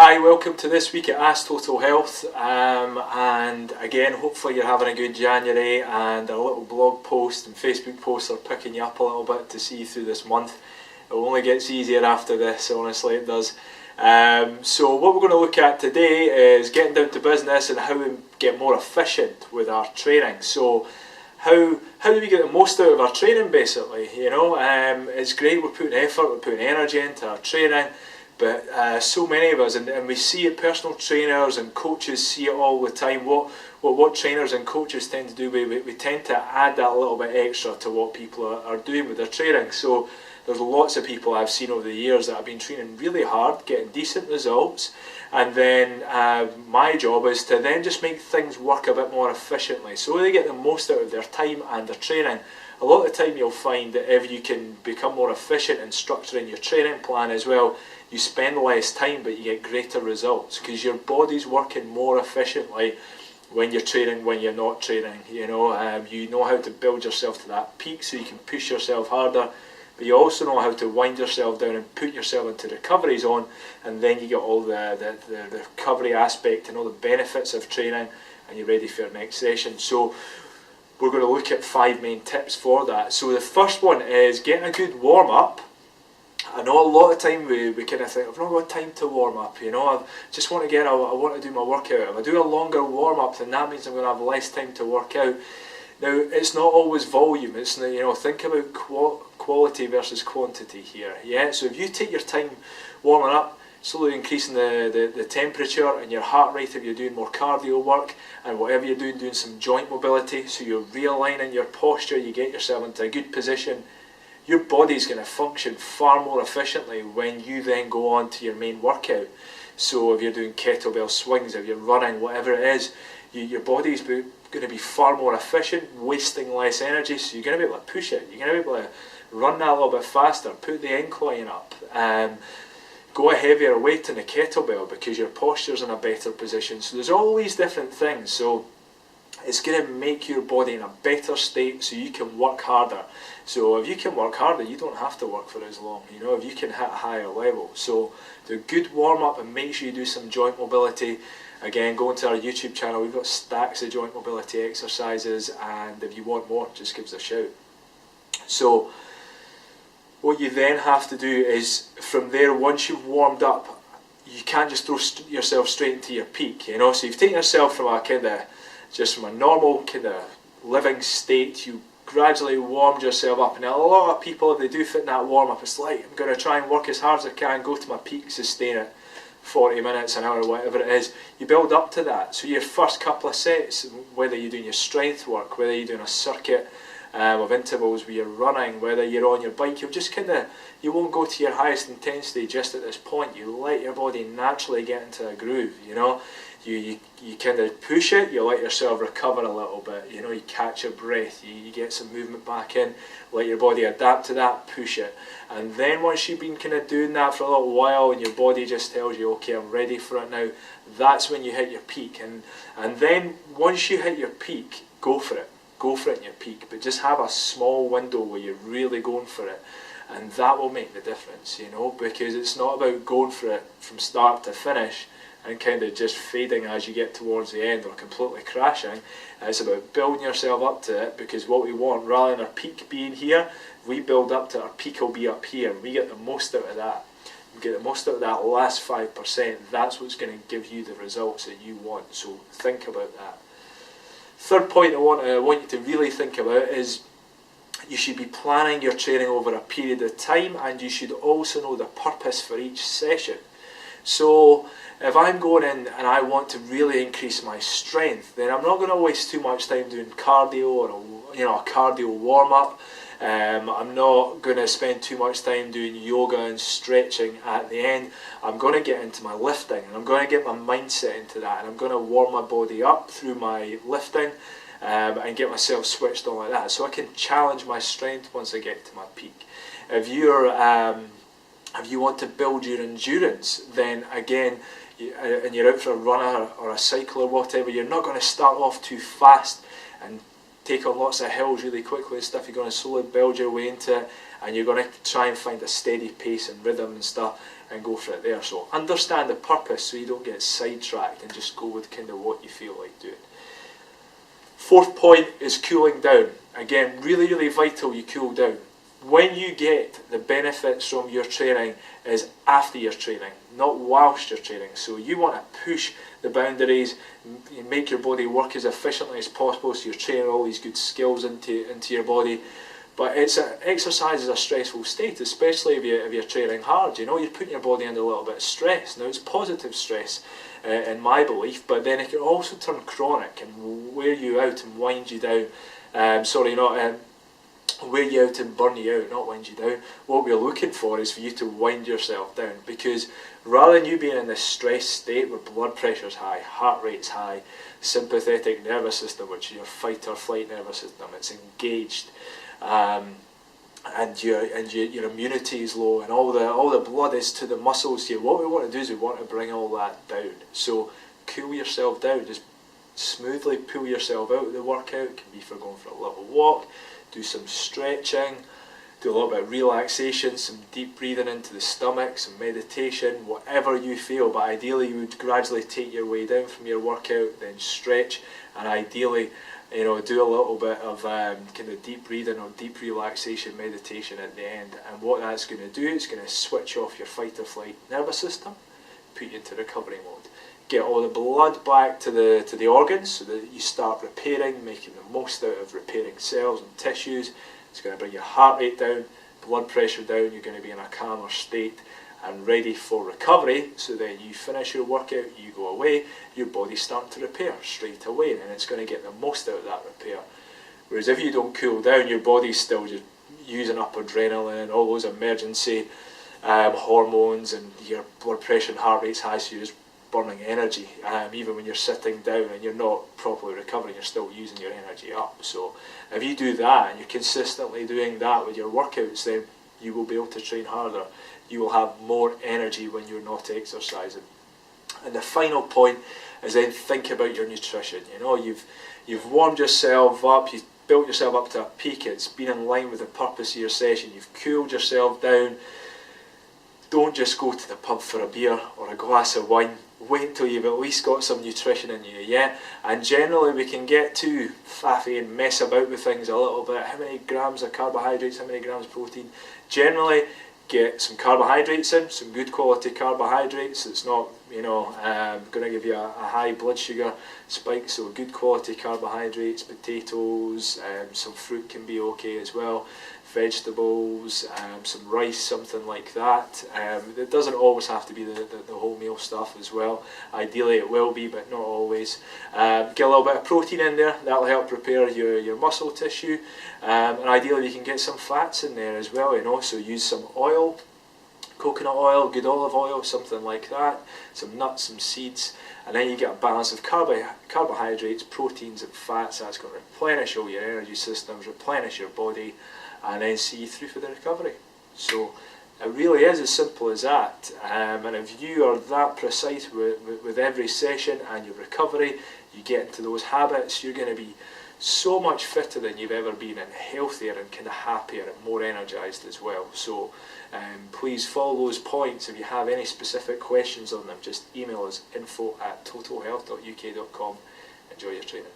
Hi, welcome to this week at Ask Total Health, and again hopefully you're having a good January, and our little blog post and Facebook posts are picking you up a little bit to see you through this month. It only gets easier after this, honestly it does. So what we're going to look at today is getting down to business and how we get more efficient with our training. So how do we get the most out of our training, basically? It's great, we're putting effort, we're putting energy into our training, but so many of us, and we see it, personal trainers and coaches see it all the time. What trainers and coaches tend to do, we tend to add that little bit extra to what people are doing with their training. So there's lots of people I've seen over the years that have been training really hard, getting decent results, and then my job is to then just make things work a bit more efficiently so they get the most out of their time and their training. A lot of the time you'll find that if you can become more efficient in structuring your training plan as well, you spend less time but you get greater results because your body's working more efficiently when you're training, when you're not training. You know how to build yourself to that peak so you can push yourself harder, but you also know how to wind yourself down and put yourself into recovery zone, and then you get all the recovery aspect and all the benefits of training, and you're ready for your next session. So we're going to look at 5 main tips for that. So the first one is getting a good warm up. I know a lot of time we kind of think, I've not got time to warm up, I just want to I want to do my workout. If I do a longer warm up, then that means I'm going to have less time to work out. Now, it's not always volume, it's, think about quality versus quantity here, yeah? So if you take your time warming up, slowly increasing the temperature and your heart rate if you're doing more cardio work, and whatever you're doing some joint mobility, so you're realigning your posture, you get yourself into a good position, your body's going to function far more efficiently when you then go on to your main workout. So if you're doing kettlebell swings, if you're running, whatever it is, your body's going to be far more efficient, wasting less energy, so you're going to be able to push it, you're going to be able to run that a little bit faster, put the incline up, go a heavier weight in the kettlebell because your posture's in a better position. So there's all these different things. So it's going to make your body in a better state so you can work harder. So if you can work harder, you don't have to work for as long, if you can hit a higher level. So do a good warm up and make sure you do some joint mobility. Again, go into our YouTube channel, we've got stacks of joint mobility exercises, and if you want more, just give us a shout. So what you then have to do is, from there, once you've warmed up, you can't just throw yourself straight into your peak, So you've taken yourself from from a normal kind of living state, you gradually warmed yourself up. And a lot of people, if they do fit in that warm up, it's like, I'm going to try and work as hard as I can, go to my peak, sustain it 40 minutes, an hour, whatever it is. You build up to that. So your first couple of sets, whether you're doing your strength work, whether you're doing a circuit of intervals where you're running, whether you're on your bike, you won't go to your highest intensity just at this point. You let your body naturally get into a groove, You kind of push it, you let yourself recover a little bit, you catch your breath, you get some movement back in, let your body adapt to that, push it. And then once you've been kind of doing that for a little while and your body just tells you, okay, I'm ready for it now, that's when you hit your peak. And then once you hit your peak, go for it in your peak, but just have a small window where you're really going for it. And that will make the difference, because it's not about going for it from start to finish and kind of just fading as you get towards the end or completely crashing. It's about building yourself up to it, because what we want, rather than our peak being here, if we build up to it, our peak will be up here. We get the most out of that. We get the most out of that last 5%. That's what's going to give you the results that you want. So think about that. Third point I want you to really think about is you should be planning your training over a period of time, and you should also know the purpose for each session. So if I'm going in and I want to really increase my strength, then I'm not going to waste too much time doing cardio or a cardio warm-up. I'm not going to spend too much time doing yoga and stretching at the end. I'm going to get into my lifting, and I'm going to get my mindset into that, and I'm going to warm my body up through my lifting and get myself switched on like that, so I can challenge my strength once I get to my peak. If you want to build your endurance, then again, and you're out for a run or a cycle or whatever, you're not going to start off too fast and take on lots of hills really quickly and stuff. You're going to slowly build your way into it, and you're going to try and find a steady pace and rhythm and stuff and go for it there. So understand the purpose so you don't get sidetracked and just go with kind of what you feel like doing. Fourth point is cooling down. Again, really, really vital you cool down. When you get the benefits from your training is after your training, not whilst you're training. So you want to push the boundaries, make your body work as efficiently as possible, so you're training all these good skills into your body. But exercise is a stressful state, especially if you're training hard. You know, you're putting your body under a little bit of stress. Now, it's positive stress, in my belief, but then it can also turn chronic and wear you out and wind you down. Wear you out and burn you out, not wind you down. What we're looking for is for you to wind yourself down, because rather than you being in this stress state where blood pressure's high, heart rate's high, sympathetic nervous system, which is your fight or flight nervous system, it's engaged, and your immunity is low, and all the blood is to the muscles here. What we want to do is we want to bring all that down. So cool yourself down, just smoothly pull yourself out of the workout. It can be for going for a little walk, do some stretching, do a little bit of relaxation, some deep breathing into the stomach, some meditation, whatever you feel. But ideally you would gradually take your way down from your workout, then stretch, and ideally, you know, do a little bit of kind of deep breathing or deep relaxation meditation at the end. And what that's going to do is going to switch off your fight or flight nervous system, put you into recovery mode. Get all the blood back to the organs so that you start repairing, making the most out of repairing cells and tissues. It's going to bring your heart rate down, blood pressure down. You're going to be in a calmer state and ready for recovery, so that you finish your workout, you go away, your body's starting to repair straight away, and it's going to get the most out of that repair. Whereas if you don't cool down, your body's still just using up adrenaline, all those emergency hormones, and your blood pressure and heart rate's high, so you're just burning energy. Even when you're sitting down and you're not properly recovering, you're still using your energy up. So if you do that and you're consistently doing that with your workouts, then you will be able to train harder. You will have more energy when you're not exercising. And the final point is then think about your nutrition. You know, you've warmed yourself up, you've built yourself up to a peak, it's been in line with the purpose of your session, you've cooled yourself down. Don't just go to the pub for a beer or a glass of wine. Wait until you've at least got some nutrition in you, yeah? And generally we can get too faffy and mess about with things a little bit. How many grams of carbohydrates, how many grams of protein? Generally, get some carbohydrates in, some good quality carbohydrates. It's not, you know, going to give you a high blood sugar spike, so good quality carbohydrates, potatoes, some fruit can be okay as well, vegetables, some rice, something like that. It doesn't always have to be the wholemeal stuff as well. Ideally it will be, but not always. Get a little bit of protein in there, that'll help repair your muscle tissue, and ideally you can get some fats in there as well, you know, so use some oil, coconut oil, good olive oil, something like that, some nuts, some seeds, and then you get a balance of carbohydrates, proteins and fats. That's going to replenish all your energy systems, replenish your body, and then see you through for the recovery. So it really is as simple as that, and if you are that precise with every session and your recovery, you get into those habits, you're going to be so much fitter than you've ever been, and healthier and kind of happier and more energised as well. So please follow those points. If you have any specific questions on them, just email us info@totalhealth.uk.com. Enjoy your training.